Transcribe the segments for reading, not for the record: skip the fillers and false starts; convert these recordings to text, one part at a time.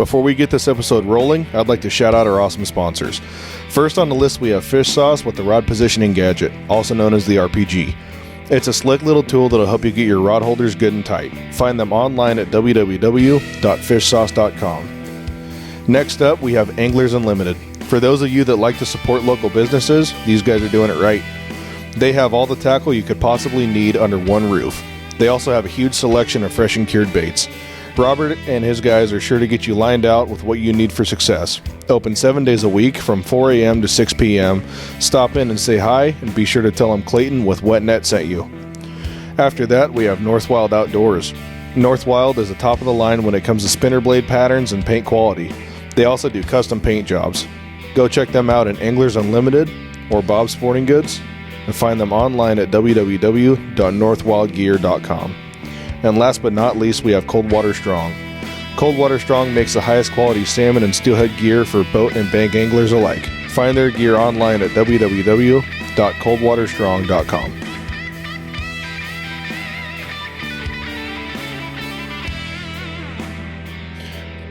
Before we get this episode rolling, I'd like to shout out our awesome sponsors. First on the list, we have Fish Sauce with the Rod Positioning Gadget, also known as the RPG. It's a slick little tool that'll help you get your rod holders good and tight. Find them online at www.fishsauce.com. Next up, we have Anglers Unlimited. For those of you that like to support local businesses, these guys are doing it right. They have all the tackle you could possibly need under one roof. They also have a huge selection of fresh and cured baits. Robert and his guys are sure to get you lined out with what you need for success. Open 7 days a week from 4 a.m. to 6 p.m. Stop in and say hi, and be sure to tell them Clayton with Wet Net sent you. After that, we have Northwild Outdoors. Northwild is the top of the line when it comes to spinner blade patterns and paint quality. They also do custom paint jobs. Go check them out at Anglers Unlimited or Bob's Sporting Goods, and find them online at www.northwildgear.com. And last but not least, we have Coldwater Strong. Coldwater Strong makes the highest quality salmon and steelhead gear for boat and bank anglers alike. Find their gear online at www.coldwaterstrong.com.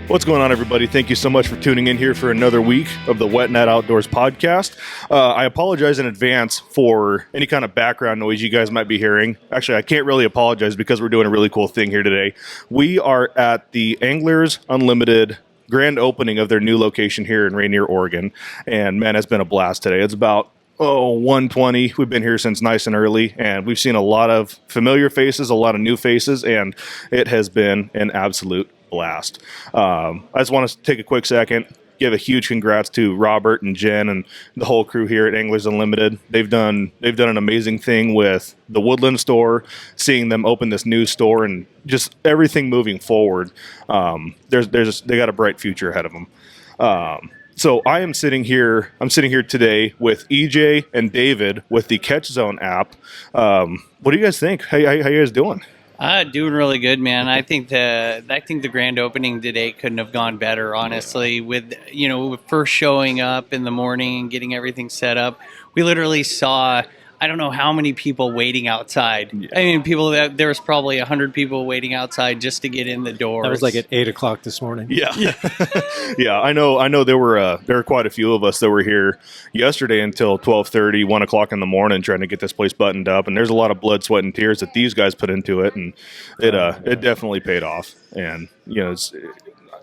What's going on, everybody? Thank you so much for tuning in here for another week of the Wet Net Outdoors podcast. I apologize in advance for any kind of background noise you guys might be hearing. Actually, I can't really apologize because we're doing a really cool thing here today. We are at the Anglers Unlimited grand opening of their new location here in Rainier, Oregon. And man, it's been a blast today. It's about 1:20. We've been here since nice and early, and we've seen a lot of familiar faces, a lot of new faces, and it has been an absolute blast. I just want to take a quick second, give a huge congrats to Robert and Jen and the whole crew here at Anglers Unlimited. They've done an amazing thing with the Woodland store, seeing them open this new store, and just everything moving forward. They got a bright future ahead of them. So I'm sitting here today with EJ and David with the Catch Zone app. What do you guys think? How you guys doing? Doing really good, man. I think the grand opening today couldn't have gone better, honestly. With first showing up in the morning and getting everything set up, we literally saw, I don't know how many people waiting outside. Yeah. I mean, there was probably 100 people waiting outside just to get in the door. That was like at 8 o'clock this morning. Yeah. Yeah, I know there were quite a few of us that were here yesterday until 12:30, 1 o'clock in the morning trying to get this place buttoned up. And there's a lot of blood, sweat, and tears that these guys put into it. And it definitely paid off. And,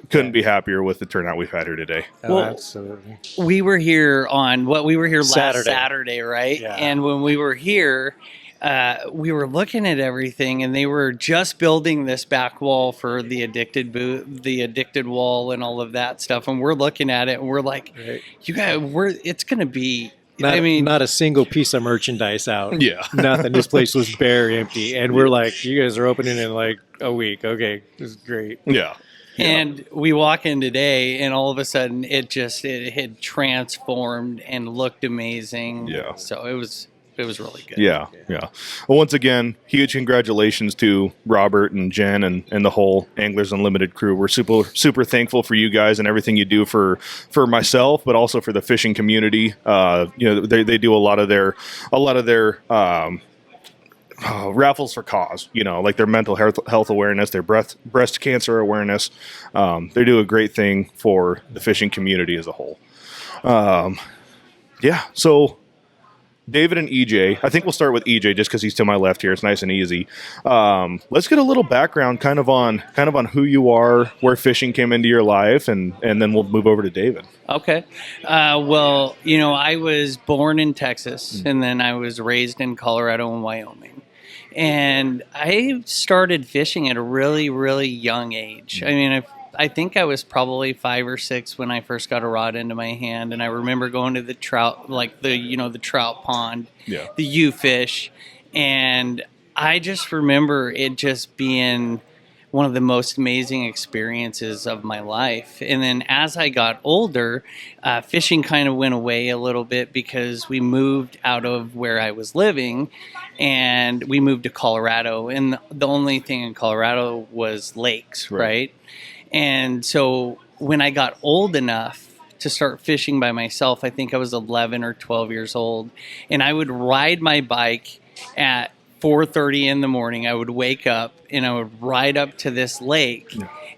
couldn't be happier with the turnout we've had here today. Oh, well, absolutely. We were here last Saturday, right? Yeah. And when we were here, we were looking at everything, and they were just building this back wall for the addicted wall and all of that stuff. And we're looking at it, and we're like, right. You guys, it's going to be. Not a single piece of merchandise out. Yeah. Nothing. This place was bare empty. And we're like, you guys are opening in like a week. Okay, this is great. Yeah. And we walk in today, and all of a sudden, it had transformed and looked amazing. Yeah. So it was really good. Yeah. Well, once again, huge congratulations to Robert and Jen and the whole Anglers Unlimited crew. We're super thankful for you guys and everything you do for myself, but also for the fishing community. They do a lot of their raffles for cause, like their mental health awareness, their breast cancer awareness. They do a great thing for the fishing community as a whole. So David and EJ, I think we'll start with EJ just because he's to my left here. It's nice and easy. Let's get a little background kind of on who you are, where fishing came into your life, and then we'll move over to David. Okay. I was born in Texas, and then I was raised in Colorado and Wyoming. And I started fishing at a really, really young age. I mean, I think I was probably 5 or 6 when I first got a rod into my hand, and I remember going to the trout, like the trout pond, the U-fish, and I just remember it just being one of the most amazing experiences of my life. And then as I got older, fishing kind of went away a little bit because we moved out of where I was living, and we moved to Colorado. And the only thing in Colorado was lakes, right? And so when I got old enough to start fishing by myself, I think I was 11 or 12 years old, and I would ride my bike at 4:30 in the morning. I would wake up and I would ride up to this lake,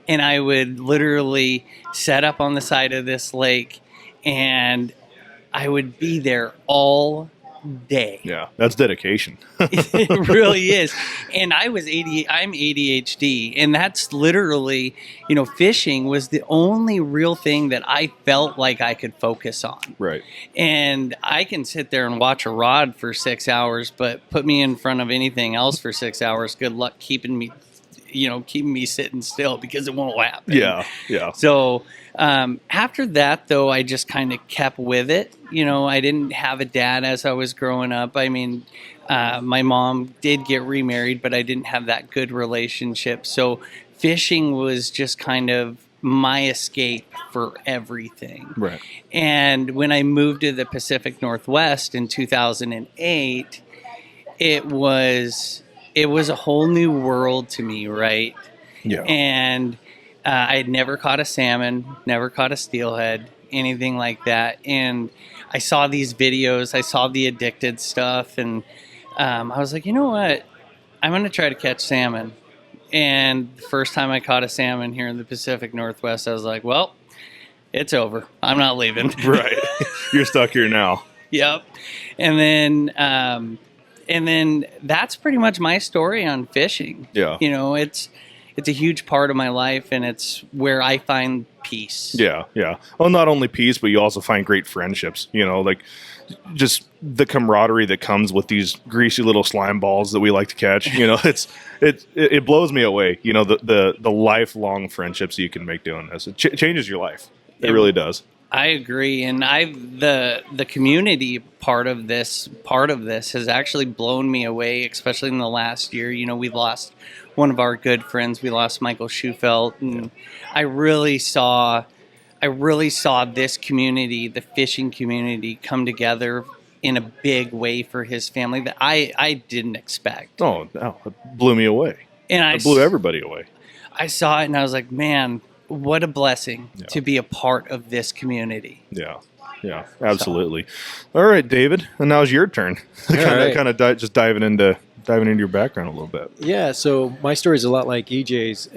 and I would literally set up on the side of this lake, and I would be there all day. Yeah, that's dedication. It really is. And I'm ADHD, and that's literally, fishing was the only real thing that I felt like I could focus on. Right. And I can sit there and watch a rod for 6 hours, but put me in front of anything else for 6 hours, good luck keeping me sitting still, because it won't happen. Yeah. So after that, though, I just kind of kept with it. I didn't have a dad as I was growing up. I mean, my mom did get remarried, but I didn't have that good relationship. So fishing was just kind of my escape for everything. Right. And when I moved to the Pacific Northwest in 2008, it was a whole new world to me, right? Yeah. And I had never caught a salmon, never caught a steelhead, anything like that. And I saw these videos, I saw the addicted stuff, and I was like, you know what? I'm going to try to catch salmon. And the first time I caught a salmon here in the Pacific Northwest, I was like, well, it's over. I'm not leaving. Right. You're stuck here now. Yep. And then that's pretty much my story on fishing. Yeah. It's a huge part of my life, and it's where I find peace. Yeah. Well, not only peace, but you also find great friendships. Like just the camaraderie that comes with these greasy little slime balls that we like to catch. It blows me away. The lifelong friendships you can make doing this. It changes your life. It really does. I agree, and the community part of this has actually blown me away, especially in the last year. We've lost one of our good friends. We lost Michael Schufelt, and I really saw this community, the fishing community, come together in a big way for his family that I didn't expect. Oh, no, it blew me away. And it blew everybody away. I saw it, and I was like, man, what a blessing to be a part of this community. Yeah, absolutely. All right, David, and now's your turn. Kind of just diving into your background a little bit. Yeah, so my story is a lot like EJ's.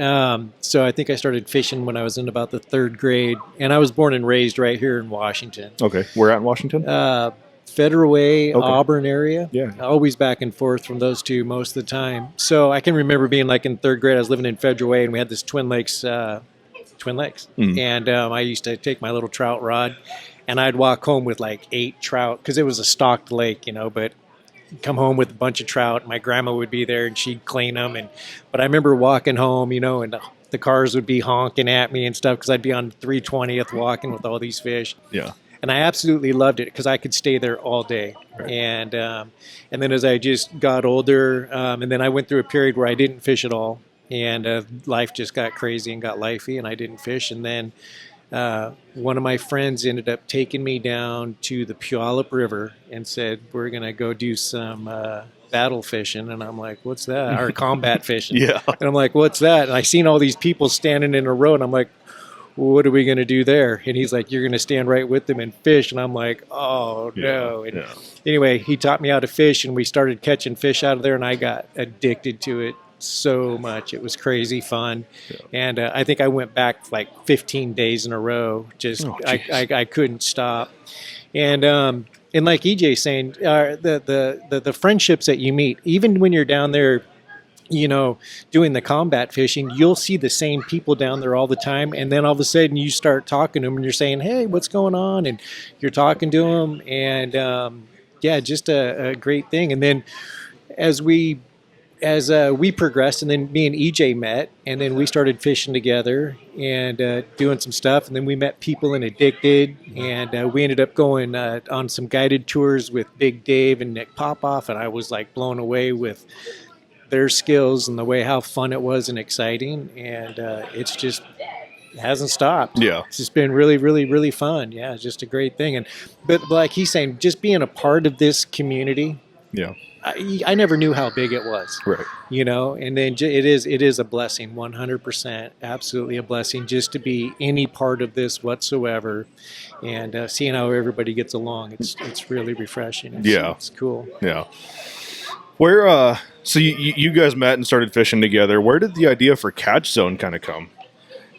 So I think I started fishing when I was in about the 3rd grade, and I was born and raised right here in Washington. Okay, where at in Washington? Federal Way, okay. Auburn area. Yeah. Always back and forth from those two most of the time. So I can remember being like in 3rd grade, I was living in Federal Way, and we had this Twin Lakes. Mm-hmm. And I used to take my little trout rod, and I'd walk home with like 8 trout, because it was a stocked lake, but come home with a bunch of trout. My grandma would be there, and she'd clean them. But I remember walking home, and the cars would be honking at me and stuff, because I'd be on 320th walking with all these fish. Yeah. And I absolutely loved it, because I could stay there all day. Right. And then as I just got older, and then I went through a period where I didn't fish at all. And life just got crazy and got lifey, and I didn't fish. And then one of my friends ended up taking me down to the Puyallup River and said, we're going to go do some battle fishing. And I'm like, what's that? Or combat fishing. Yeah. And I'm like, what's that? And I seen all these people standing in a row, and I'm like, what are we going to do there? And he's like, you're going to stand right with them and fish. And I'm like, oh, no. And anyway, he taught me how to fish, and we started catching fish out of there, and I got addicted to it so much. It was crazy fun. Yeah. And I think I went back like 15 days in a row. I couldn't stop. And like EJ saying, the friendships that you meet, even when you're down there, doing the combat fishing, you'll see the same people down there all the time. And then all of a sudden you start talking to them, and you're saying, hey, what's going on? And you're talking to them, and just a great thing. And then as we progressed, and then me and EJ met, and then we started fishing together and doing some stuff. And then we met people in Addicted, and we ended up going on some guided tours with Big Dave and Nick Popoff, and I was like blown away with their skills and the way how fun it was and exciting. And it hasn't stopped. Yeah. It's just been really, really, really fun. Yeah, it's just a great thing. But like he's saying, just being a part of this community. Yeah. I never knew how big it was, right? And then it is a blessing, 100%, absolutely a blessing, just to be any part of this whatsoever, and seeing how everybody gets along. It's really refreshing. It's cool. Yeah. Where so you guys met and started fishing together. Where did the idea for Catch Zone kind of come?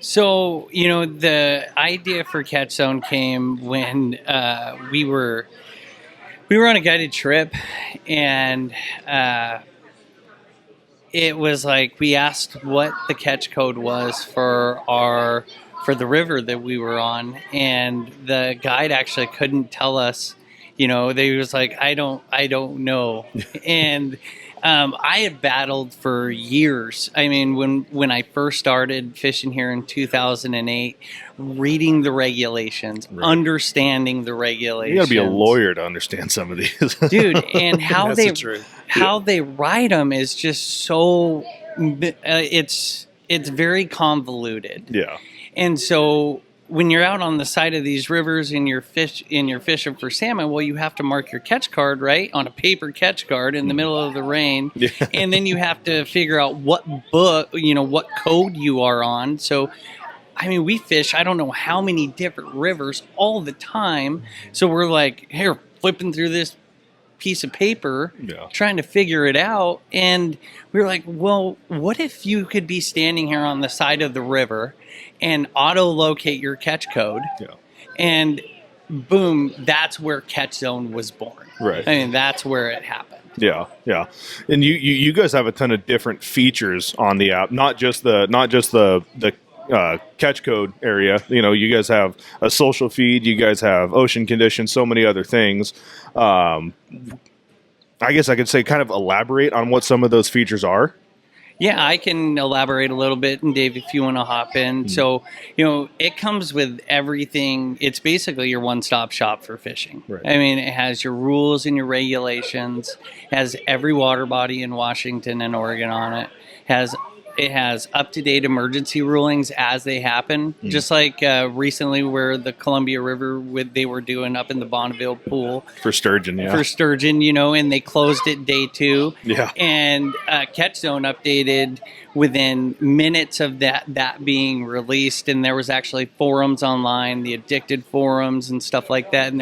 So, the idea for Catch Zone came when we were on a guided trip, and it was like we asked what the catch code was for the river that we were on, and the guide actually couldn't tell us. They was like, I don't know. And I had battled for years. I mean, when I first started fishing here in 2008, reading the regulations, understanding the regulations. You got to be a lawyer to understand some of these, dude. And how they write them is just so. It's very convoluted. Yeah. And so when you're out on the side of these rivers and you're fishing for salmon, well, you have to mark your catch card, right, on a paper catch card in the middle of the rain. Yeah. And then you have to figure out what book, what code you are on. So, I mean, we fish, I don't know how many different rivers all the time. So we're like, here, flipping through this piece of paper, trying to figure it out. And we were like, well, what if you could be standing here on the side of the river and auto-locate your catch code, and boom, that's where Catch Zone was born. Right. I mean, that's where it happened. Yeah. And you guys have a ton of different features on the app, not just the catch code area. You guys have a social feed, you guys have ocean conditions, so many other things. I guess I could say kind of elaborate on what some of those features are. Yeah, I can elaborate a little bit, and Dave, if you want to hop in. Mm-hmm. So, it comes with everything. It's basically your one-stop shop for fishing. Right. I mean, it has your rules and your regulations, has every water body in Washington and Oregon on it, it has up-to-date emergency rulings as they happen, just like recently where the Columbia River, they were doing up in the Bonneville pool. For sturgeon, and they closed it day 2. Yeah. And Catch Zone updated within minutes of that being released, and there was actually forums online, the addicted forums and stuff like that, and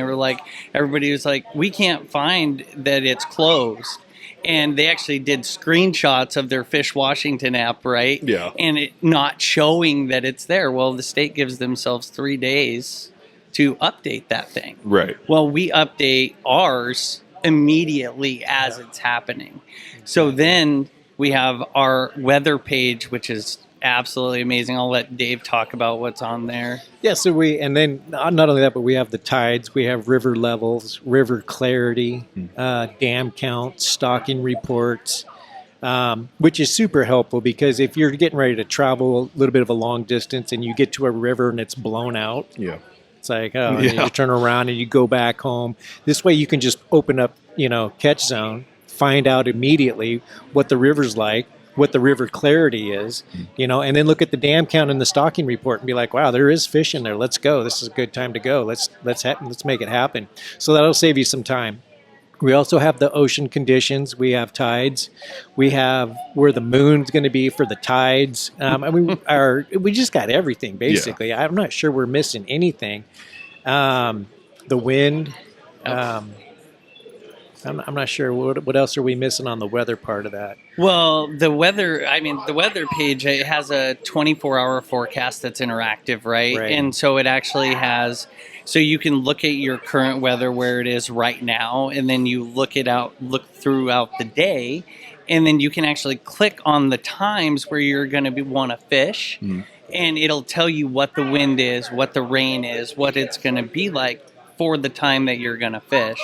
everybody was like, we can't find that it's closed. And they actually did screenshots of their Fish Washington app, right? Yeah. And it not showing that it's there. Well, the state gives themselves 3 days to update that thing. Right. Well, we update ours immediately as it's happening. So then we have our weather page, which is absolutely amazing. I'll let Dave talk about what's on there. Yeah, so and then not only that, but we have the tides, we have river levels, river clarity, dam counts, stocking reports, which is super helpful because if you're getting ready to travel a little bit of a long distance and you get to a river and it's blown out, it's like, you turn around and you go back home. This way you can just open up, Catch Zone, find out immediately what the river's like, what the river clarity is, and then look at the dam count and the stocking report and be like, wow, there is fish in there. Let's go. This is a good time to go. Let's make it happen. So that'll save you some time. We also have the ocean conditions. We have tides. We have where the moon's going to be for the tides. We just got everything basically. Yeah. I'm not sure we're missing anything. The wind. I'm not sure what else are we missing on the weather part of that. Well, the weather page, it has a 24-hour forecast that's interactive, right? And so it actually has, so you can look at your current weather where it is right now, and then you look throughout the day, and then you can actually click on the times where you're going to want to fish, and it'll tell you what the wind is, what the rain is, what it's going to be like for the time that you're going to fish.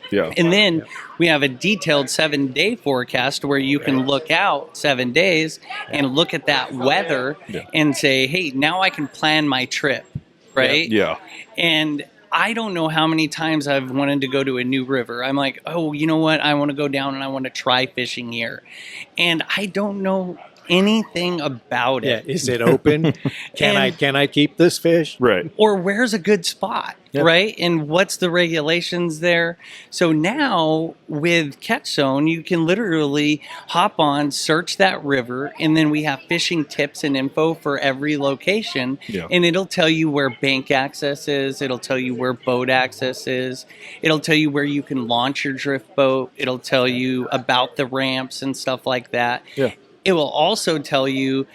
Yeah. And then we have a detailed 7-day forecast where you can look out 7 days and look at that weather and say, hey, now I can plan my trip, right? Yeah. And I don't know how many times I've wanted to go to a new river. I'm like, oh, you know what? I want to go down and I want to try fishing here. And I don't know anything about it. Yeah, is it open? Can I keep this fish? Right. Or where's a good spot, right? And what's the regulations there? So now with Catch Zone, you can literally hop on, search that river, and then we have fishing tips and info for every location. Yeah. And it'll tell you where bank access is. It'll tell you where boat access is. It'll tell you where you can launch your drift boat. It'll tell you about the ramps and stuff like that. Yeah. It will also tell you,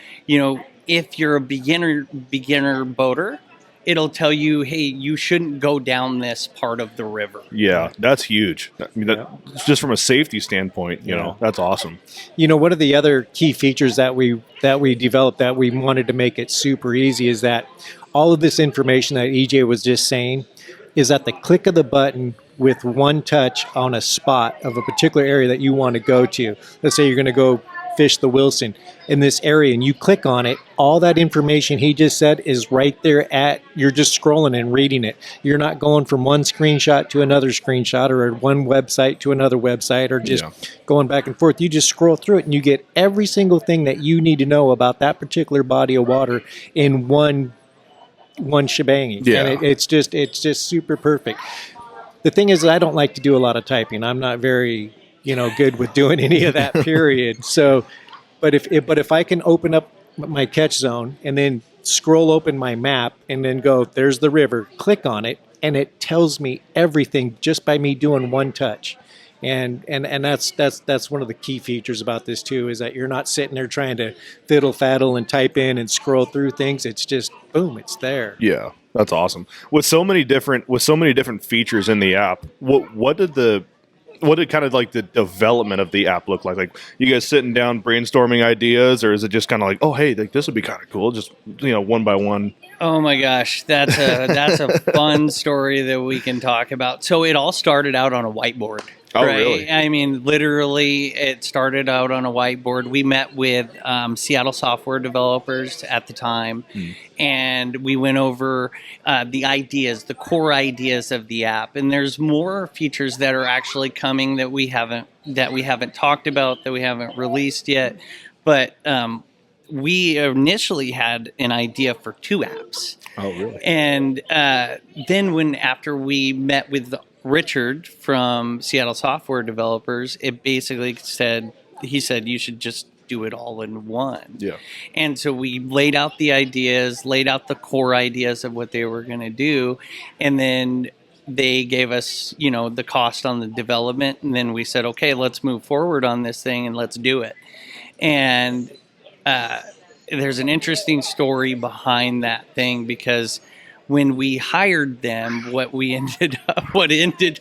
if you're a beginner boater, it'll tell you, hey, you shouldn't go down this part of the river. Yeah, that's huge. I mean, just from a safety standpoint, you know, that's awesome. You know, one of the other key features that we developed that we wanted to make it super easy is that all of this information that EJ was just saying is at the click of the button with one touch on a spot of a particular area that you want to go to. Let's say you're going to go fish the Wilson in this area and you click on it, all that information he just said is right there you're just scrolling and reading it. You're not going from one screenshot to another screenshot or one website to another website or just going back and forth. You just scroll through it and you get every single thing that you need to know about that particular body of water in one shebang. Yeah. And it's just super perfect. The thing is, I don't like to do a lot of typing. I'm not very, good with doing any of that period. So, but if I can open up my catch zone and then scroll open my map and then go, there's the river, click on it, and it tells me everything just by me doing one touch. And that's one of the key features about this too, is that you're not sitting there trying to fiddle faddle and type in and scroll through things. It's just boom, it's there. Yeah, that's awesome. With so many different features in the app, what did kind of like the development of the app look like? Like, you guys sitting down brainstorming ideas, or is it just kind of like, oh, hey, like, this would be kind of cool, just one by one? Oh my gosh, that's a fun story that we can talk about. So it all started out on a whiteboard. Oh, right? really? I mean, literally, it started out on a whiteboard. We met with Seattle software developers at the time, and we went over the core ideas of the app. And there's more features that are actually coming that we haven't talked about, that we haven't released yet. But we initially had an idea for 2 apps. Oh, really? And then after we met with Richard from Seattle Software Developers, it basically he said you should just do it all in one. Yeah. And so we laid out the core ideas of what they were going to do, and then they gave us, the cost on the development, and then we said, okay, let's move forward on this thing and let's do it. And there's an interesting story behind that thing, because when we hired them, what ended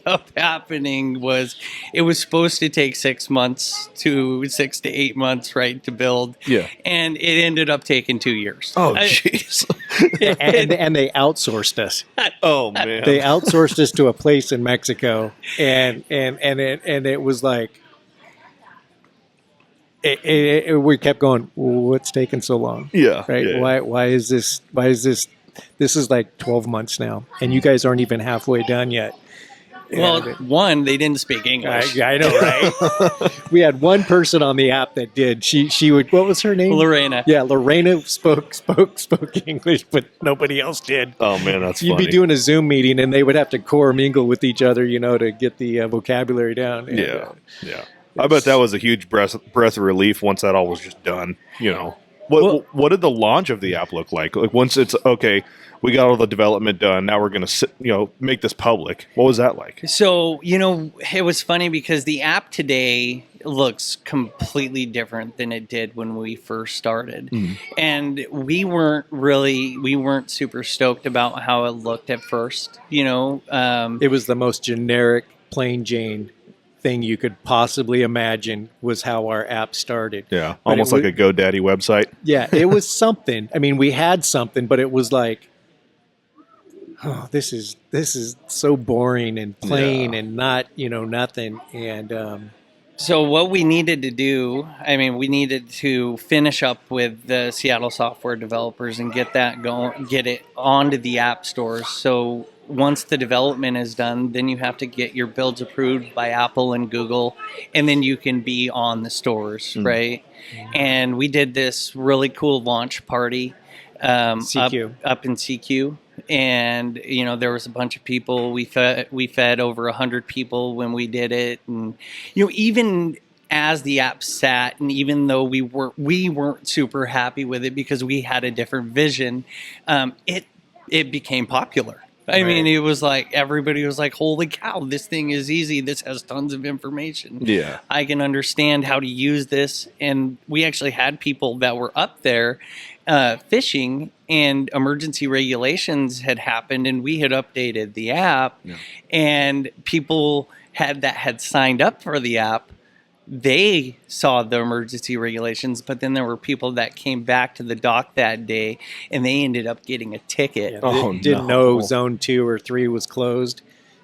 up happening was it was supposed to take 6 to 8 months, right, to build. Yeah. And it ended up taking 2 years. Oh, jeez. and they outsourced us. Oh, man. They outsourced us to a place in Mexico, and it was like, we kept going, what's taking so long? Yeah. Right. Yeah. Why is this? This is like 12 months now, and you guys aren't even halfway done yet. Well, they didn't speak English. I know, right? We had one person on the app that did. She would. What was her name? Lorena. Yeah, Lorena spoke English, but nobody else did. Oh man, that's You'd funny. be doing a Zoom meeting, and they would have to core mingle with each other, to get the vocabulary down. And, Yeah. I bet that was a huge breath of relief once that all was just done. What did the launch of the app look like? Like, once it's okay, we got all the development done. Now we're going to make this public. What was that like? So, it was funny because the app today looks completely different than it did when we first started. Mm-hmm. And we weren't super stoked about how it looked at first. It was the most generic, plain Jane thing you could possibly imagine was how our app started. Yeah, almost like a GoDaddy website. Yeah, it was something. I mean, we had something, but it was like, oh, this is so boring and plain and not, nothing. And so what we needed to do, we needed to finish up with the Seattle software developers and get that going, get it onto the app stores. So once the development is done, then you have to get your builds approved by Apple and Google, and then you can be on the stores, right? And we did this really cool launch party CQ. Up in CQ. And, there was a bunch of people. We fed over 100 people when we did it. And, even as the app sat, and even though we weren't super happy with it because we had a different vision, it became popular. I mean, it was like, everybody was like, holy cow, this thing is easy. This has tons of information. Yeah. I can understand how to use this. And we actually had people that were up there fishing, and emergency regulations had happened, and we had updated the app, and people had signed up for the app. They saw the emergency regulations, but then there were people that came back to the dock that day, and they ended up getting a ticket. Didn't know Zone 2 or 3 was closed.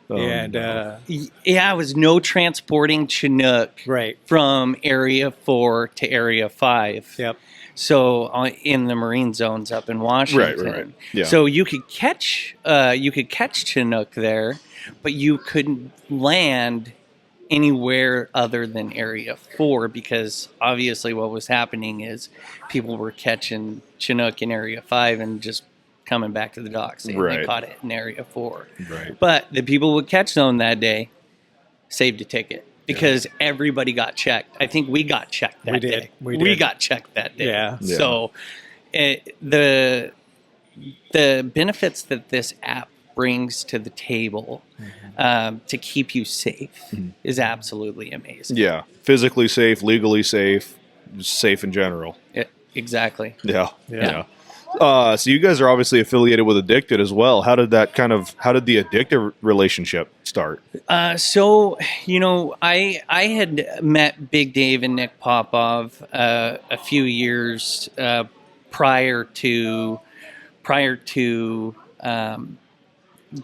It was no transporting Chinook from Area 4 to Area 5. Yep. So in the marine zones up in Washington. Right. Yeah. So you could catch Chinook there, but you couldn't land anywhere other than Area 4, because obviously what was happening is people were catching Chinook in Area 5 and just coming back to the docks. And they caught it in Area 4. Right. But the people with catch zone that day saved a ticket because everybody got checked. I think we got checked that day. We got checked that day. Yeah. So the benefits that this app brings to the table to keep you safe is absolutely amazing. Yeah. Physically safe, legally safe, safe in general. Exactly. Yeah. So you guys are obviously affiliated with Addicted as well. How did the Addicted relationship start? So, I had met Big Dave and Nick Popov a few years prior to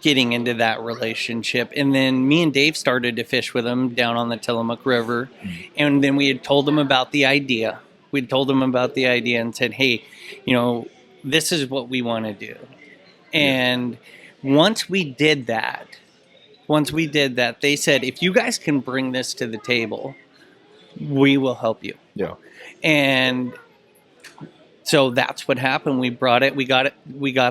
getting into that relationship. And then me and Dave started to fish with them down on the Tillamook River. And then we had told them about the idea. We'd told them about the idea and said, hey, this is what we want to do. And once we did that, they said, if you guys can bring this to the table, we will help you. Yeah. And so that's what happened. We brought it. We got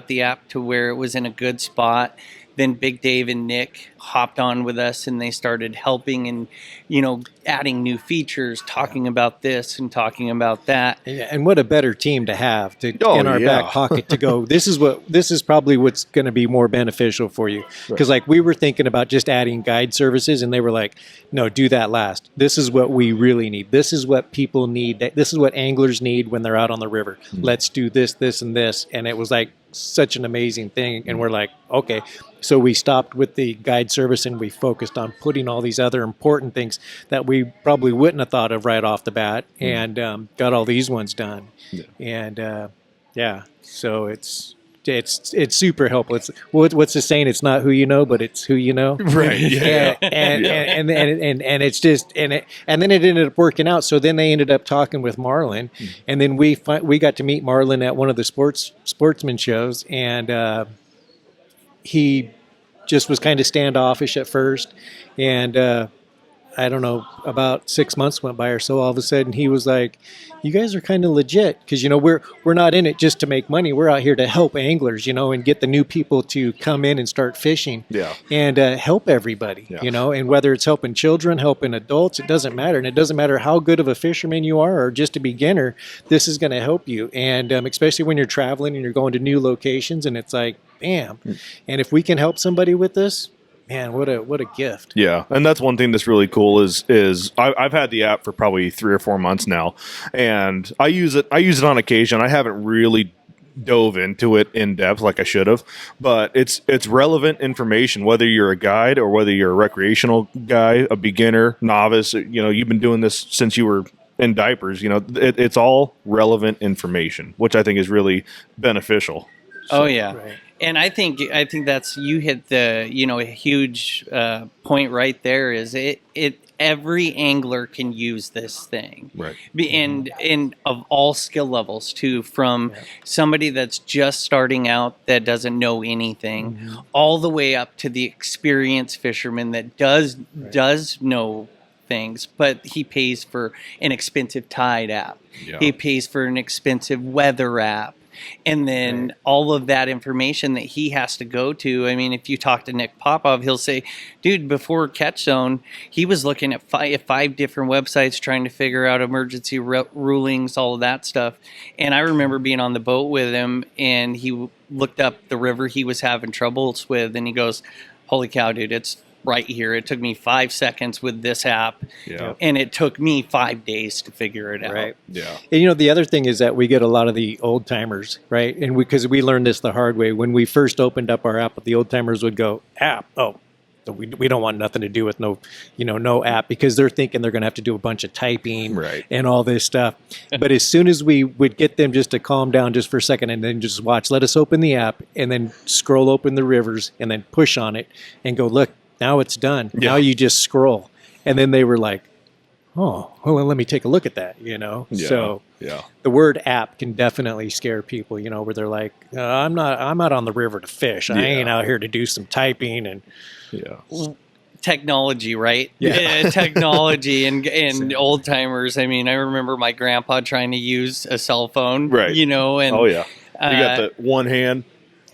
the app to where it was in a good spot. Then Big Dave and Nick hopped on with us, and they started helping and, adding new features, talking about this and talking about that. And what a better team to have in our back pocket to go, this is probably what's going to be more beneficial for you. Because we were thinking about just adding guide services, and they were like, no, do that last. This is what we really need. This is what people need. This is what anglers need when they're out on the river. Let's do this, this, and this. And it was like such an amazing thing. And we're like, okay. So we stopped with the guide service and we focused on putting all these other important things that we probably wouldn't have thought of right off the bat, and got all these ones done. And so it's super helpful. It's what's the saying? It's not who you know, but it's who you know. Right. Yeah. And it's just and then it ended up working out. So then they ended up talking with Marlin, and then we got to meet Marlin at one of the sportsman shows, and he just was kind of standoffish at first, and I don't know, about 6 months went by or so. All of a sudden, he was like, "You guys are kind of legit, because we're not in it just to make money. We're out here to help anglers, and get the new people to come in and start fishing, and help everybody, And whether it's helping children, helping adults, it doesn't matter. And it doesn't matter how good of a fisherman you are or just a beginner. This is going to help you, and especially when you're traveling and you're going to new locations, and it's like, bam. And if we can help somebody with this." Man, what a gift. Yeah, and that's one thing that's really cool is I've had the app for probably 3 or 4 months now, and I use it on occasion. I haven't really dove into it in depth like I should have, but it's relevant information, whether you're a guide or whether you're a recreational guy, a beginner, novice. You've been doing this since you were in diapers. It's all relevant information, which I think is really beneficial. So, right. And I think that's, you hit the a huge point right there. Is it every angler can use this thing, right? And of all skill levels too, from somebody that's just starting out that doesn't know anything, all the way up to the experienced fisherman that does know things, but he pays for an expensive tide app. Yeah. He pays for an expensive weather app. And then all of that information that he has to go to. I mean, if you talk to Nick Popov, he'll say, dude, before Catch Zone, he was looking at five different websites trying to figure out emergency rulings, all of that stuff. And I remember being on the boat with him, and he looked up the river he was having troubles with, and he goes, holy cow, dude, it's right here. It took me 5 seconds with this app, Yeah. and it took me 5 days to figure it out. Right. Yeah. And, you know, the other thing is that we get a lot of the old timers, right? And because we learned this the hard way. When we first opened up our app, the old timers would go, app, oh, so we don't want nothing to do with no app, because they're thinking they're going to have to do a bunch of typing Right. and all this stuff. But as soon as we would get them just to calm down just for a second and then just watch, let us open the app and then scroll open the rivers and then push on it and go, look, now it's done. Yeah. Now you just scroll. And then they were like, oh, well, let me take a look at that, you know? Yeah. So Yeah. the word app can definitely scare people, you know, where they're like, I'm out on the river to fish. I ain't out here to do some typing and Yeah. Technology, right? Yeah. Technology and old timers. I mean, I remember my grandpa trying to use a cell phone, Right. you know, and Oh yeah. You got the one hand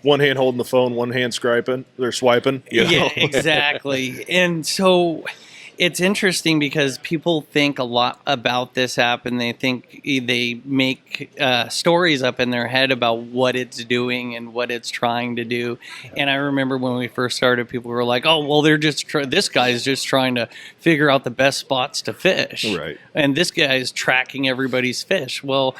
holding the phone, one hand swiping. They're swiping. You know? Yeah, exactly. And so it's interesting because people think a lot about this app, and they make stories up in their head about what it's doing and what it's trying to do. And I remember when we first started, people were like, "Oh, well, they're just this guy's just trying to figure out the best spots to fish, Right. And this guy is tracking everybody's fish." Well,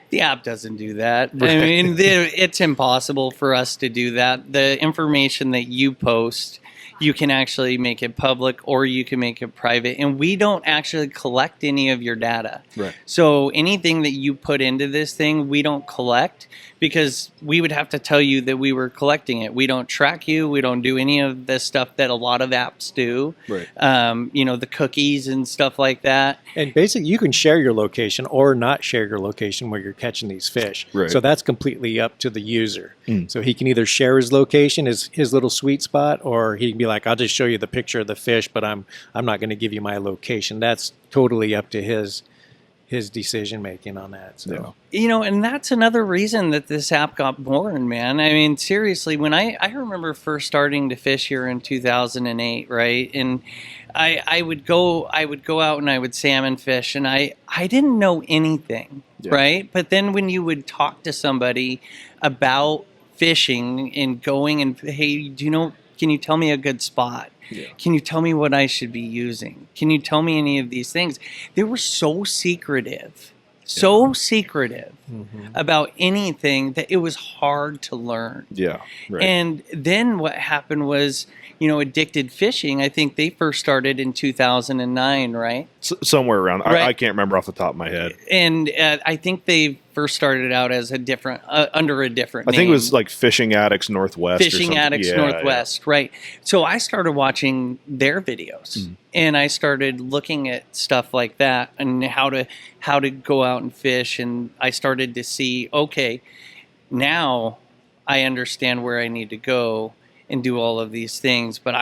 the app doesn't do that. I mean, it's impossible for us to do that. The information that you post, you can actually make it public or you can make it private. And we don't actually collect any of your data. Right. So anything that you put into this thing, we don't collect, because we would have to tell you that we were collecting it. We don't track you. We don't do any of the stuff that a lot of apps do. Right. You know, the cookies and stuff like that. And basically, you can share your location or not share your location where you're catching these fish. Right. So that's completely up to the user. So he can either share his location, his little sweet spot, or he can be like, I'll just show you the picture of the fish, but I'm not going to give you my location. That's totally up to his decision making on that. So. You know, and that's another reason that this app got born, man. I mean, seriously, when I remember first starting to fish here in 2008, right? And I would go out and I would salmon fish, and I didn't know anything, right? But then when you would talk to somebody about fishing and going and, hey, can you tell me a good spot? Yeah. Can you tell me what I should be using? Can you tell me any of these things? They were so secretive about anything that it was hard to learn. Yeah. Right. And then what happened was, Addicted Fishing, I think they first started in 2009, right? Somewhere around. Right. I can't remember off the top of my head. And I think they first started out as under a different name. I think it was like Fishing Addicts Northwest. Fishing Addicts Northwest, right. So I started watching their videos, and I started looking at stuff like that and how to go out and fish, and I started to see, okay, now I understand where I need to go and do all of these things. But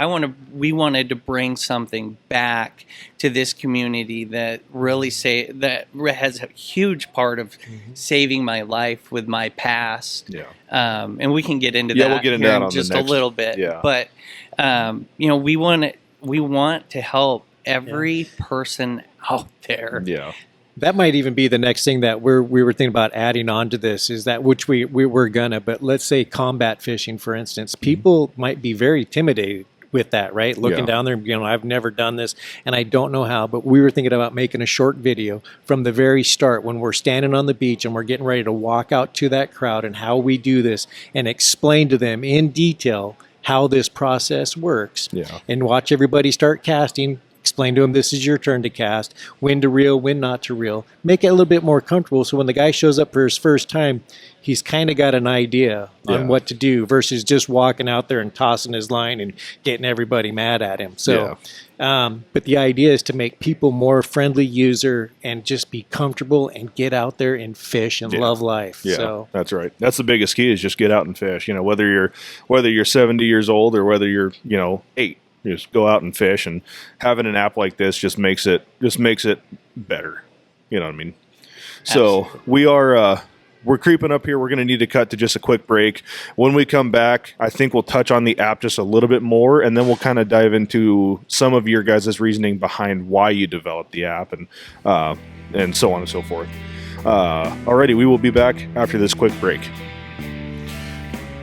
we wanted to bring something back to this community that really that has a huge part of saving my life with my past. Yeah. And we can get into that. We'll get into that on just the next, a little bit. Yeah. But we want to help every person out there. Yeah. That might even be the next thing that we were thinking about adding on to this, is that, which we were gonna, but let's say combat fishing, for instance. People might be very intimidated with that, right? Looking down there, I've never done this and I don't know how, but we were thinking about making a short video from the very start when we're standing on the beach and we're getting ready to walk out to that crowd and how we do this, and explain to them in detail how this process works, and watch everybody start casting. Explain to them, this is your turn to cast, when to reel, when not to reel. Make it a little bit more comfortable, so when the guy shows up for his first time, he's kind of got an idea on what to do, versus just walking out there and tossing his line and getting everybody mad at him. So, but the idea is to make people more friendly user and just be comfortable and get out there and fish and love life. Yeah, so that's right. That's the biggest key, is just get out and fish. Whether you're 70 years old or whether you're 8. You just go out and fish, and having an app like this just makes it better. You know what I mean? So we're creeping up here. We're going to need to cut to just a quick break. When we come back, I think we'll touch on the app just a little bit more, and then we'll kind of dive into some of your guys' reasoning behind why you developed the app, and so on and so forth. Alrighty, we will be back after this quick break.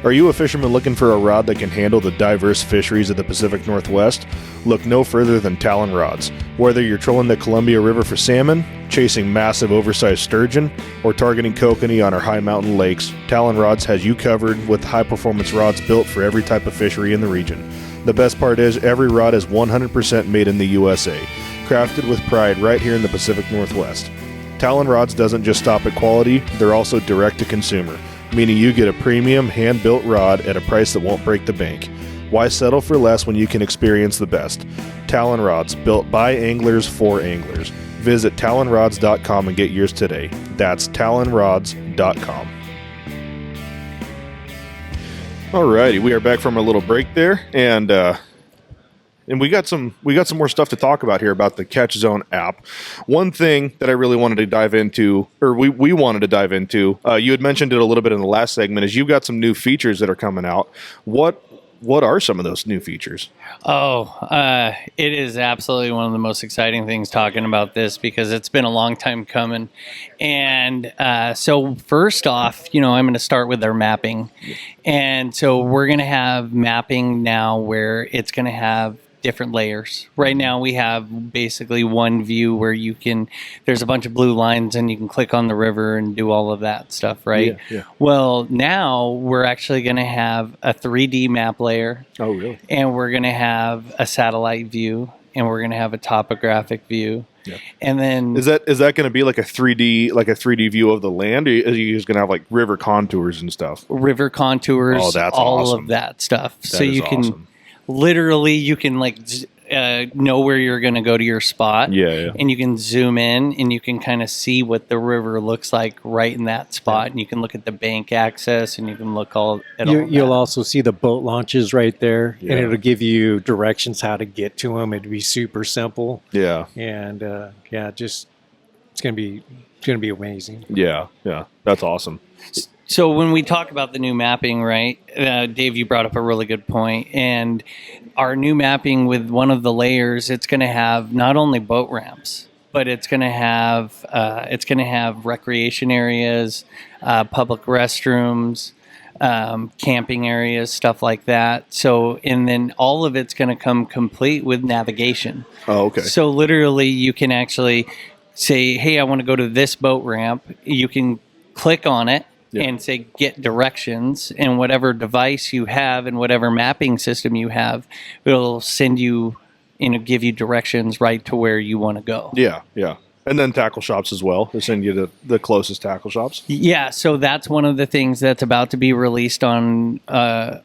Are you a fisherman looking for a rod that can handle the diverse fisheries of the Pacific Northwest? Look no further than Talon rods. Whether you're trolling the Columbia River for salmon, chasing massive oversized sturgeon, or targeting kokanee on our high mountain lakes, Talon rods has you covered with high-performance rods built for every type of fishery in the region. The best part is every rod is 100% made in the USA, crafted with pride right here in the Pacific Northwest. Talon rods doesn't just stop at quality, they're also direct to consumer, meaning you get a premium hand-built rod at a price that won't break the bank. Why settle for less when you can experience the best? Talon rods, built by anglers for anglers. Visit talonrods.com and get yours today. That's talonrods.com. Alrighty, we are back from a little break there, and we got some more stuff to talk about here about the Catch Zone app. One thing that I really wanted to dive into, or we wanted to dive into, you had mentioned it a little bit in the last segment, is you've got some new features that are coming out. What are some of those new features? It is absolutely one of the most exciting things talking about this because it's been a long time coming. And so first off, I'm going to start with their mapping. And so we're going to have mapping now where it's going to have different layers. Right now we have basically one view where there's a bunch of blue lines and you can click on the river and do all of that stuff, right? Yeah. Well, now we're actually going to have a 3D map layer. Oh, really? And we're going to have a satellite view and we're going to have a topographic view. Yeah. And then is that going to be like a 3D view of the land, or are you just going to have like river contours and stuff? River contours, oh, that's all awesome. of that stuff. That so you can awesome. Literally, you can know where you're going to go to your spot. Yeah. And you can zoom in and you can kind of see what the river looks like right in that spot. Yeah. And you can look at the bank access and you can look You'll also see the boat launches right there, yeah. and it'll give you directions how to get to them. It'd be super simple. Yeah. And it's gonna be amazing. Yeah. That's awesome. So when we talk about the new mapping, right, Dave, you brought up a really good point. And our new mapping with one of the layers, it's going to have not only boat ramps, but it's going to have recreation areas, public restrooms, camping areas, stuff like that. So, and then all of it's going to come complete with navigation. Oh, okay. So literally, you can actually say, "Hey, I want to go to this boat ramp." You can click on it. Yeah. And say get directions, and whatever device you have and whatever mapping system you have, it'll send you, give you directions right to where you want to go. Yeah. And then tackle shops as well. They'll send you to the closest tackle shops. Yeah, so that's one of the things that's about to be released on our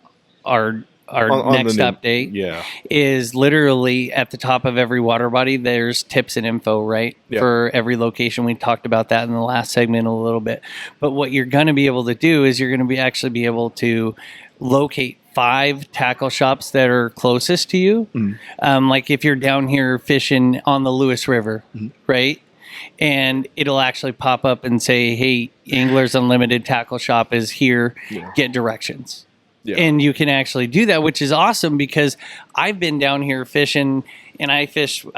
next update. Yeah. Is literally at the top of every water body, there's tips and info, right? Yeah. For every location. We talked about that in the last segment a little bit. But what you're going to be able to do is you're going to actually be able to locate 5 tackle shops that are closest to you. Mm-hmm. Like if you're down here fishing on the Lewis River, mm-hmm. right? And it'll actually pop up and say, "Hey, Anglers Unlimited tackle shop is here. Yeah. Get directions." Yeah. And you can actually do that, which is awesome because I've been down here fishing, and I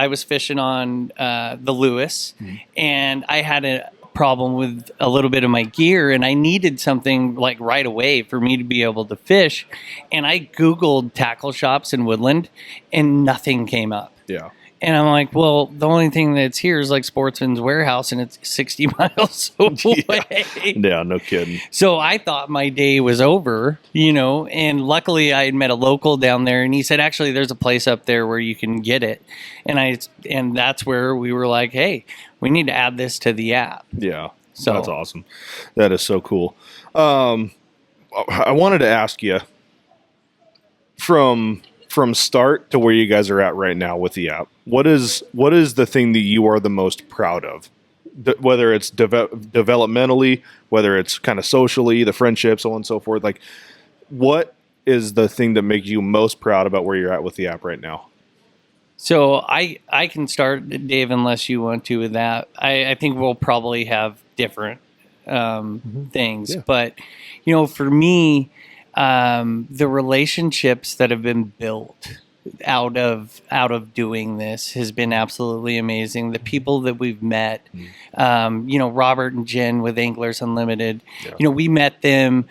was fishing on the Lewis, mm-hmm. and I had a problem with a little bit of my gear, and I needed something like right away for me to be able to fish. And I Googled tackle shops in Woodland, and nothing came up. Yeah. And I'm like, well, the only thing that's here is like Sportsman's Warehouse, and it's 60 miles away. Yeah, no kidding. So I thought my day was over, and luckily I had met a local down there, and he said, actually, there's a place up there where you can get it. And that's where we were like, hey, we need to add this to the app. Yeah, so that's awesome. That is so cool. I wanted to ask you from start to where you guys are at right now with the app, what is the thing that you are the most proud of? Whether it's developmentally, whether it's kind of socially, the friendships, so on and so forth. Like, what is the thing that makes you most proud about where you're at with the app right now? So I can start, Dave, unless you want to with that. I think we'll probably have different things. Yeah. But, for me, the relationships that have been built out of doing this has been absolutely amazing. The people that we've met, Robert and Jen with Anglers Unlimited, we met them,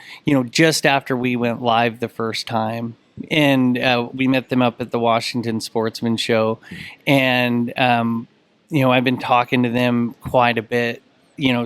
just after we went live the first time. And we met them up at the Washington Sportsman Show. And, I've been talking to them quite a bit,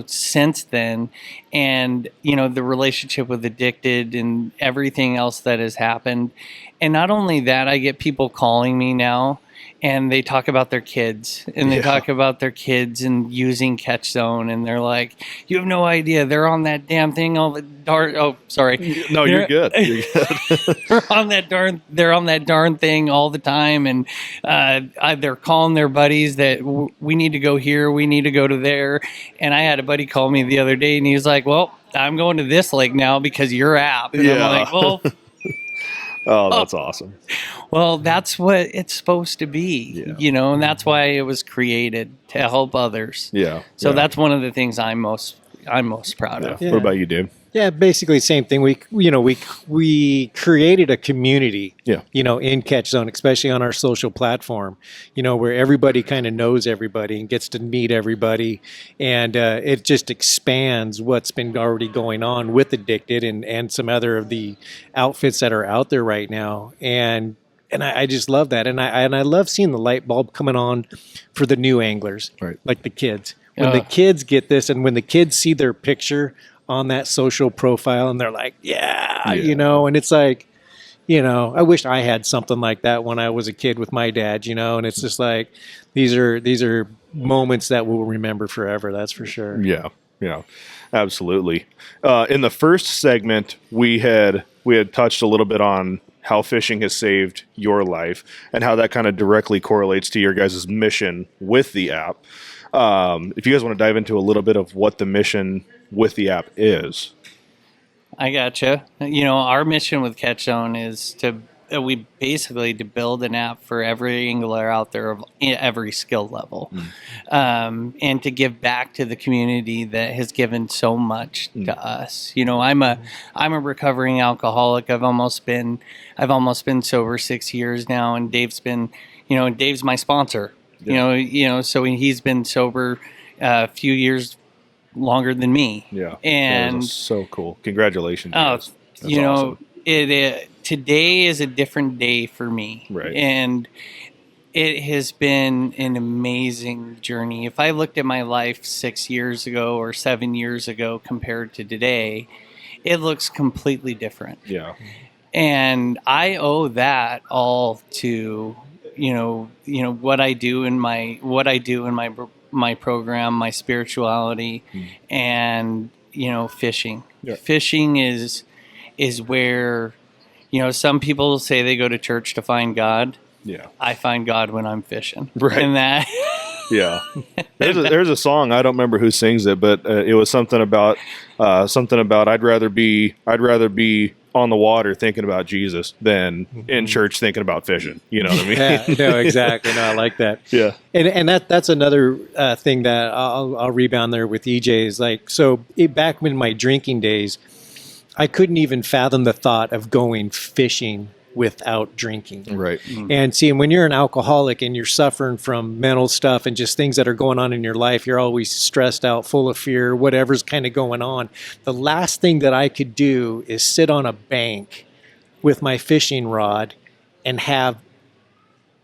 since then. And, the relationship with Addicted and everything else that has happened. And not only that, I get people calling me now and they talk about their kids and they talk about their kids and using Catch Zone. And they're like, you have no idea. They're on that damn thing all the darn. Oh, sorry. No, you're good. You're good. They're on that darn thing all the time. And they're calling their buddies that we need to go here. We need to go to there. And I had a buddy call me the other day and he was like, well, I'm going to this lake now because your app. And I'm like, well, oh, that's awesome. Well, that's what it's supposed to be, and that's why it was created, to help others. Yeah. So that's one of the things I'm most proud of. Yeah. What about you, Dave? Yeah, basically same thing. We created a community, in Catch Zone, especially on our social platform, where everybody kind of knows everybody and gets to meet everybody, and it just expands what's been already going on with Addicted and some other of the outfits that are out there right now, and I just love that, and I love seeing the light bulb coming on for the new anglers, right? Like the kids. When the kids get this, and when the kids see their picture on that social profile and they're like, and it's like, I wish I had something like that when I was a kid with my dad, and it's just like, these are moments that we'll remember forever. That's for sure. Yeah, absolutely. In the first segment, we had touched a little bit on how fishing has saved your life and how that kind of directly correlates to your guys' mission with the app. If you guys want to dive into a little bit of what the mission with the app is. I gotcha. Our mission with Catch Zone is to build an app for every angler out there of every skill level, and to give back to the community that has given so much to us. I'm a recovering alcoholic. I've almost been sober 6 years now, and Dave's my sponsor. So he's been sober a few years longer than me. Yeah. And so cool. Congratulations. That's awesome. Today is a different day for me. Right. And it has been an amazing journey. If I looked at my life 6 years ago or 7 years ago compared to today, it looks completely different. Yeah. And I owe that all to what I do in my program, my spirituality, and fishing. Yeah. Fishing is where some people say they go to church to find God. Yeah, I find God when I'm fishing. Right. And that. Yeah. There's a song, I don't remember who sings it, but it was something about I'd rather be on the water thinking about Jesus than in church thinking about fishing. You know what I mean? Yeah, no, exactly. No, I like that. Yeah. And that's another thing that I'll rebound there with EJ is like, back in my drinking days, I couldn't even fathom the thought of going fishing without drinking. Right. And see, when you're an alcoholic and you're suffering from mental stuff and just things that are going on in your life, you're always stressed out, full of fear, whatever's kind of going on. The last thing that I could do is sit on a bank with my fishing rod and have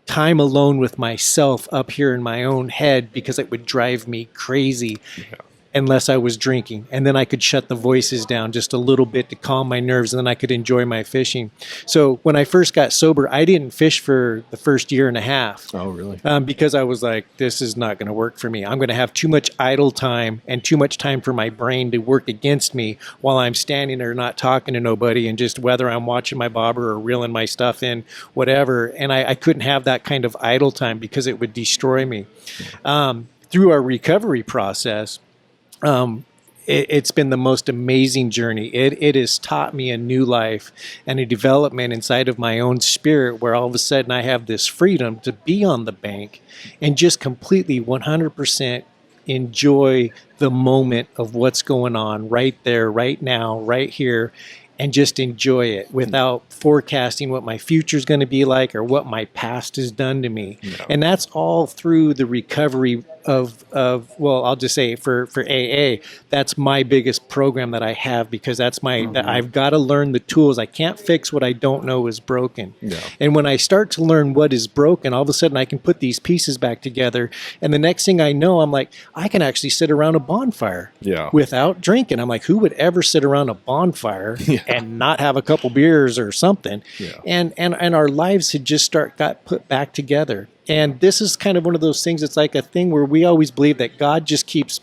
time alone with myself up here in my own head, because it would drive me crazy. Yeah. Unless I was drinking. And then I could shut the voices down just a little bit to calm my nerves, and then I could enjoy my fishing. So when I first got sober, I didn't fish for the first year and a half. Oh, really? Because I was like, this is not going to work for me. I'm going to have too much idle time and too much time for my brain to work against me while I'm standing there not talking to nobody, and just whether I'm watching my bobber or reeling my stuff in, whatever. And I couldn't have that kind of idle time because it would destroy me. Through our recovery process, it's been the most amazing journey. It has taught me a new life and a development inside of my own spirit, where all of a sudden I have this freedom to be on the bank and just completely 100% enjoy the moment of what's going on right there, right now, right here. and just enjoy it without forecasting what my future is going to be like or what my past has done to me. Yeah. And that's all through the recovery of well, I'll just say for AA, that's my biggest program that I have, because that's my that I've got to learn the tools. I can't fix what I don't know is broken. Yeah. And when I start to learn what is broken, all of a sudden I can put these pieces back together. And the next thing I know, I'm like, I can actually sit around a bonfire without drinking. I'm like, who would ever sit around a bonfire and not have a couple beers or something? Yeah. And our lives had just got put back together. And this is kind of one of those things. It's like a thing where we always believe that God just keeps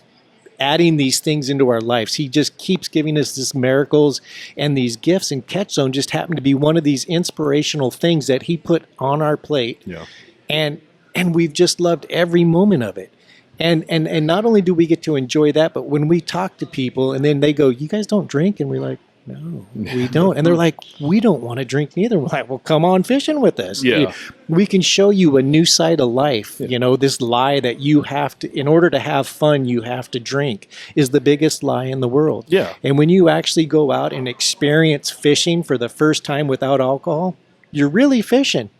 adding these things into our lives. He just keeps giving us these miracles and these gifts, and Catch Zone just happened to be one of these inspirational things that he put on our plate. Yeah. And we've just loved every moment of it. And not only do we get to enjoy that, but when we talk to people and then they go, "You guys don't drink?" And we're like, "No, we don't." And they're like, "We don't want to drink neither." We're like, "Well, come on fishing with us. Yeah. We can show you a new side of life." Yeah. You know, this lie that you have to, in order to have fun, you have to drink, is the biggest lie in the world. Yeah. And when you actually go out and experience fishing for the first time without alcohol, you're really fishing.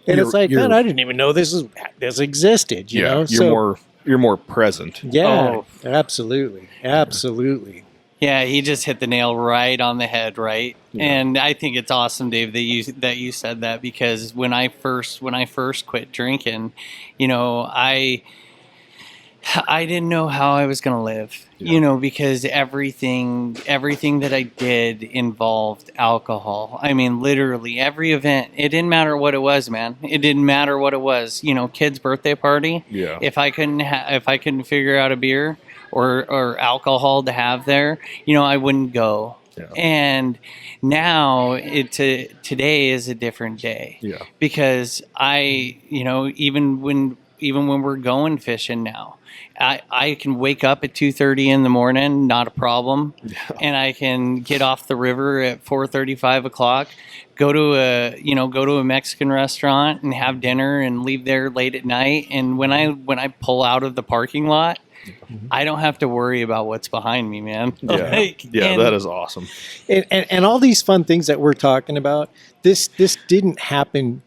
And it's like, God, I didn't even know this existed. You know, you're more present. Yeah, absolutely, absolutely. Yeah, he just hit the nail right on the head, right? Yeah. And I think it's awesome, Dave, that you said that, because when I first quit drinking, you know, I didn't know how I was going to live, you know, because everything that I did involved alcohol. I mean, literally every event, it didn't matter what it was, man. It didn't matter what it was. You know, kid's birthday party. Yeah. If I couldn't figure out a beer or alcohol to have there, you know, I wouldn't go. Yeah. And now today is a different day. Yeah. Because you know, even when we're going fishing now, I can wake up at 2:30 in the morning, not a problem. Yeah. And I can get off the river at 4:30, 5 o'clock, go to a Mexican restaurant and have dinner and leave there late at night. And when I pull out of the parking lot, I don't have to worry about what's behind me, man. Yeah, that is awesome. And all these fun things that we're talking about, this didn't happen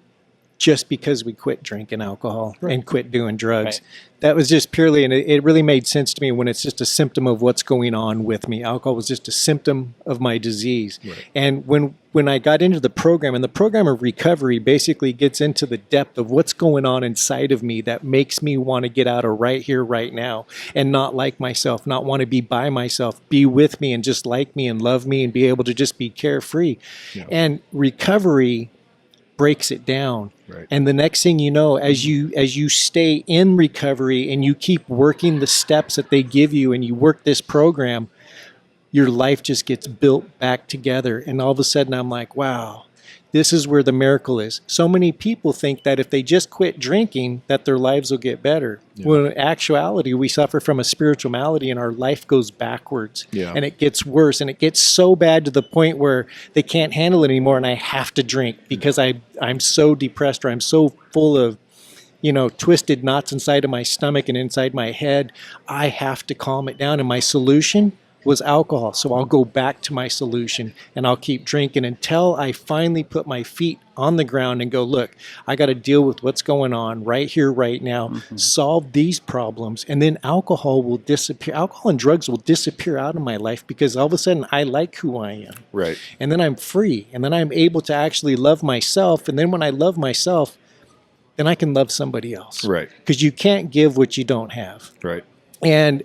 just because we quit drinking alcohol and quit doing drugs. Right. That was just purely, and it really made sense to me when it's just a symptom of what's going on with me. Alcohol was just a symptom of my disease. Right. And when I got into the program, and the program of recovery basically gets into the depth of what's going on inside of me that makes me want to get out of right here, right now, and not like myself, not want to be by myself, be with me and just like me and love me and be able to just be carefree. Yeah. And recovery breaks it down. Right. And the next thing you know, as you stay in recovery and you keep working the steps that they give you and you work this program, your life just gets built back together. And all of a sudden I'm like, wow, this is where the miracle is. So many people think that if they just quit drinking, that their lives will get better. Yeah. When in actuality, we suffer from a spiritual malady and our life goes backwards. Yeah. And it gets worse. And it gets so bad to the point where they can't handle it anymore. And I have to drink because I'm so depressed, or I'm so full of, you know, twisted knots inside of my stomach and inside my head. I have to calm it down. And my solution was alcohol. So I'll go back to my solution and I'll keep drinking until I finally put my feet on the ground and go, look, I got to deal with what's going on right here, right now, solve these problems. And then alcohol will disappear. Alcohol and drugs will disappear out of my life because all of a sudden I like who I am. Right. And then I'm free. And then I'm able to actually love myself. And then when I love myself, then I can love somebody else. Right. Because you can't give what you don't have. Right. And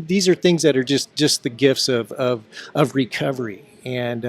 these are things that are just the gifts of recovery and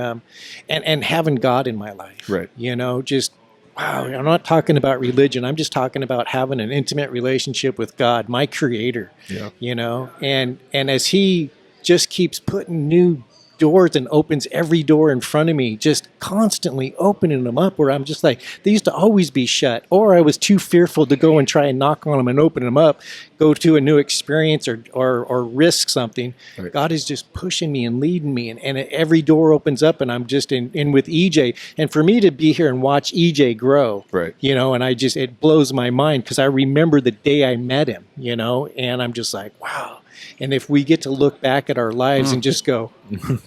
having God in my life. Right. You know, just wow. I'm not talking about religion. I'm just talking about having an intimate relationship with God, my Creator. Yeah. You know, and as He just keeps putting new doors and opens every door in front of me, just constantly opening them up where I'm just like, they used to always be shut, or I was too fearful to go and try and knock on them and open them up, go to a new experience or risk something. Right. God is just pushing me and leading me, and every door opens up, and I'm just in with EJ. And for me to be here and watch EJ grow, Right. and it blows my mind because I remember the day I met him, and I'm just like, wow. And if we get to look back at our lives and just go,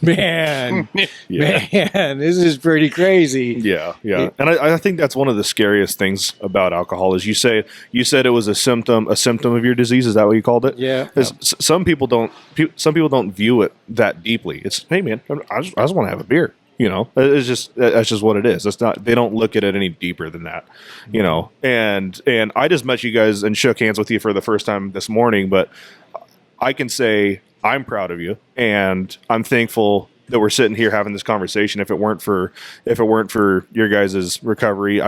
man, man, this is pretty crazy. Yeah, yeah. And I think that's one of the scariest things about alcohol is you said it was a symptom of your disease. Is that what you called it? Yeah. 'Cause some people don't view it that deeply. It's, hey man, I just want to have a beer. That's just what it is. It's not, they don't look at it any deeper than that, and I just met you guys and shook hands with you for the first time this morning, but I can say I'm proud of you, and I'm thankful that we're sitting here having this conversation. If it weren't for your guys' recovery,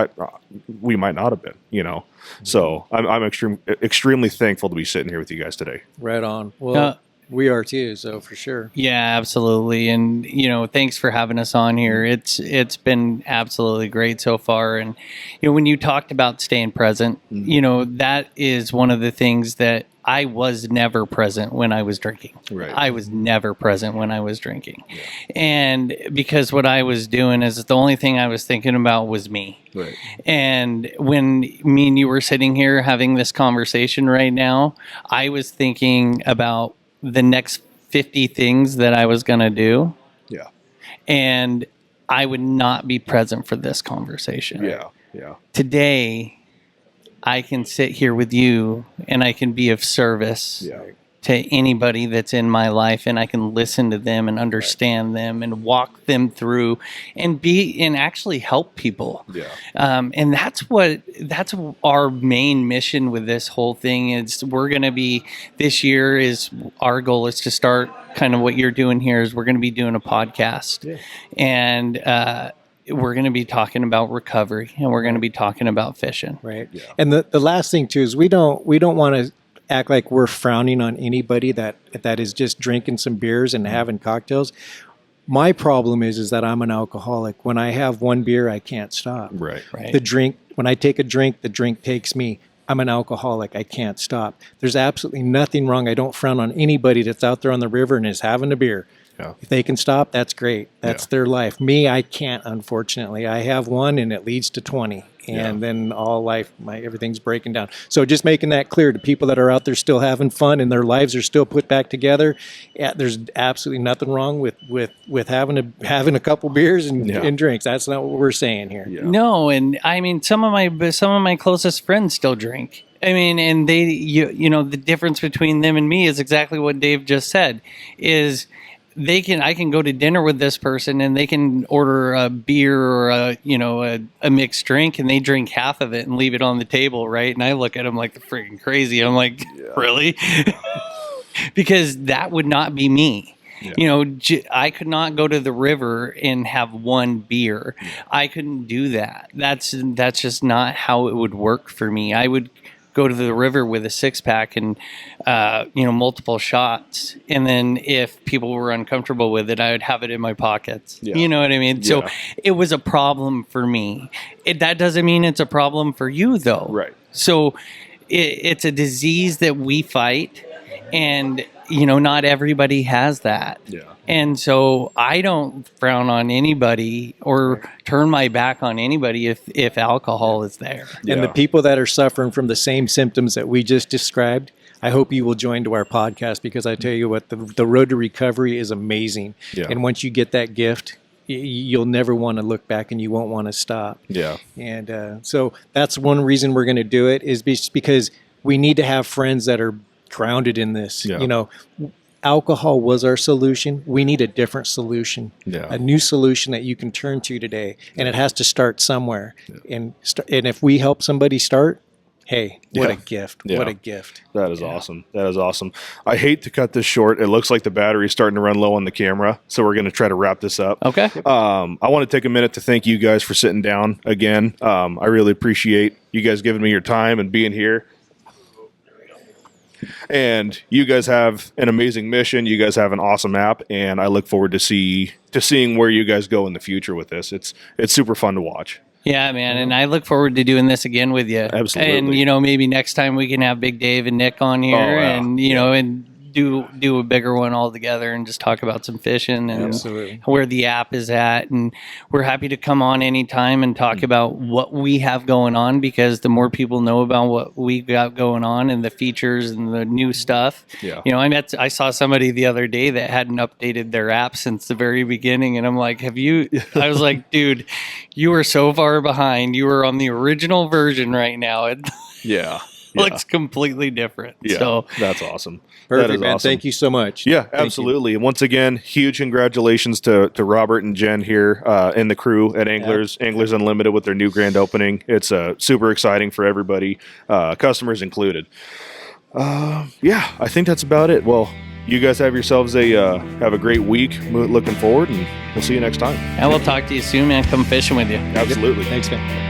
we might not have been. So I'm extremely thankful to be sitting here with you guys today. Right on. Well, we are too, so for sure. Yeah, absolutely. And thanks for having us on here. It's been absolutely great so far. And when you talked about staying present, that is one of the things that I was never present when I was drinking. Right. I was never present when I was drinking. Yeah. And because what I was doing is the only thing I was thinking about was me. Right. And when me and you were sitting here having this conversation right now, I was thinking about the next 50 things that I was going to do. Yeah. And I would not be present for this conversation. Yeah. Yeah. Today, I can sit here with you and I can be of service to anybody that's in my life, and I can listen to them and understand them and walk them through and actually help people. Yeah. And that's our main mission with this whole thing is this year is our goal is to start kind of what you're doing here is we're going to be doing a podcast. Yeah. And, we're going to be talking about recovery, and we're going to be talking about fishing. Right. Yeah. And the last thing too is we don't want to act like we're frowning on anybody that is just drinking some beers and having cocktails. My problem is that I'm an alcoholic. When I have one beer, I can't stop. Right. When I take a drink, the drink takes me. I'm an alcoholic. I can't stop. There's absolutely nothing wrong. I don't frown on anybody that's out there on the river and is having a beer. Yeah. If they can stop, that's great. That's their life. Me, I can't, unfortunately. I have one, and it leads to 20. And then all life, everything's breaking down. So just making that clear to people that are out there still having fun and their lives are still put back together. Yeah, there's absolutely nothing wrong with having a couple beers and drinks. That's not what we're saying here. Yeah. No, and I mean some of my closest friends still drink. I mean, and they, the difference between them and me is exactly what Dave just said. I can go to dinner with this person and they can order a beer or a mixed drink, and they drink half of it and leave it on the table, right? And I look at them like they're freaking crazy. I'm like, really? Because that would not be me. Yeah. I could not go to the river and have one beer. I couldn't do that. That's just not how it would work for me. I would go to the river with a 6-pack and multiple shots, and then if people were uncomfortable with it, I would have it in my pockets. You know what I mean? So it was a problem for me. That doesn't mean it's a problem for you though. Right. So it's a disease that we fight, and not everybody has that. Yeah. And so I don't frown on anybody or turn my back on anybody if alcohol is there. Yeah. And the people that are suffering from the same symptoms that we just described, I hope you will join to our podcast, because I tell you what, the road to recovery is amazing. Yeah. And once you get that gift, you'll never want to look back and you won't want to stop. Yeah. And so that's one reason we're going to do it, is because we need to have friends that are grounded in this. Yeah. Alcohol was our solution. We need a different solution, a new solution that you can turn to today, and it has to start somewhere. Yeah. And if we help somebody start, hey, what a gift! Yeah. What a gift! That is awesome. That is awesome. I hate to cut this short. It looks like the battery's starting to run low on the camera, so we're going to try to wrap this up. Okay. I want to take a minute to thank you guys for sitting down again. I really appreciate you guys giving me your time and being here. And you guys have an amazing mission. You guys have an awesome app, and I look forward to seeing where you guys go in the future with this. It's super fun to watch. Yeah, man, and I look forward to doing this again with you. Absolutely. And maybe next time we can have Big Dave and Nick on here, and and do a bigger one all together and just talk about some fishing and where the app is at. And we're happy to come on anytime and talk about what we have going on, because the more people know about what we got going on and the features and the new stuff. Yeah. I saw somebody the other day that hadn't updated their app since the very beginning, and I'm like, I was like, dude, you are so far behind. You are on the original version right now. It looks completely different. Yeah, so that's awesome. Perfect, man. Awesome. Thank you so much. Yeah, absolutely. And once again, huge congratulations to Robert and Jen here and the crew at Anglers Unlimited with their new grand opening. It's super exciting for everybody, customers included. I think that's about it. Well, you guys have yourselves have a great week. Looking forward, and we'll see you next time. And we'll talk to you soon, man. Come fishing with you. Absolutely. Thanks, man.